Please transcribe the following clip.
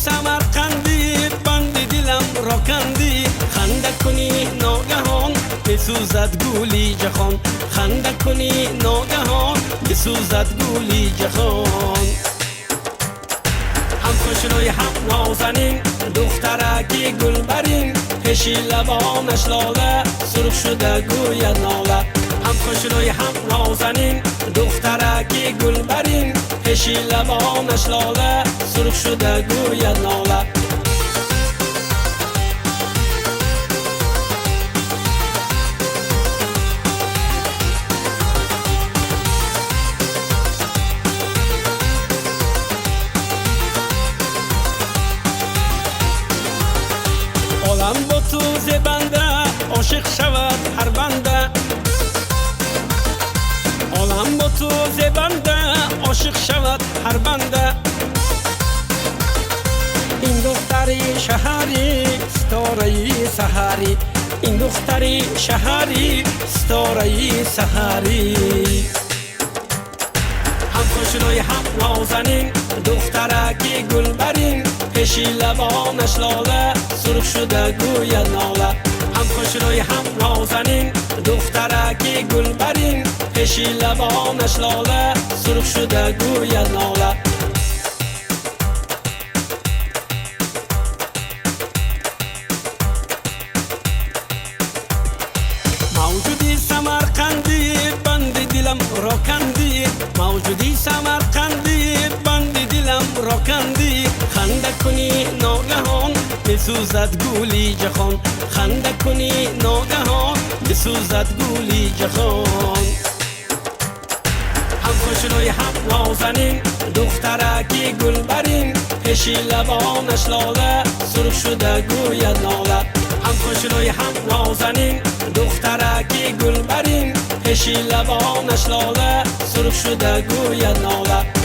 Samarqandi bandi dilam rokandi khanda kuni nogahon besuzad guli jahon khanda kuni nogahon besuzad guli jahon ham خوشروی هم نازنین دخترکی گلبرین پیشی لبانش لاله سرخ شده گوید ناله هم خوشروی هم نازنین دخترکی گلبرین پیشی لبانش لاله سرخ شده گوید ناله عالم با تو زبنده عاشق شود هر بنده عالم با تو زبنده عاشق شود هر بنده این دختری شهری ستاره سحری این دختری شهری ستاره سحری هم خوشروی هم نازنین دخترکی گلبرین پیشی لبانش لاله سرخ شده گوید ناله هم خوشروی هم نازنین دخترکی گلبرین پیشی لبانش لاله سرخ شده گوید ناله موجودی سمرقندی بندی دلم راکندی موجودی سمرقندی بندی دلم راکندی خنده کنی ناگهان بسوزد گولی جهان خنده کنی ناگهان بسوزد گولی جهان هم خوشروی هم نازنین دخترکی گلبرین پیشی لبانش لاله سرخ شده گوید ناله هم خوشروی هم نازنین دخترکی گلبرین پیشی لبانش لاله سرخ شده گوید ناله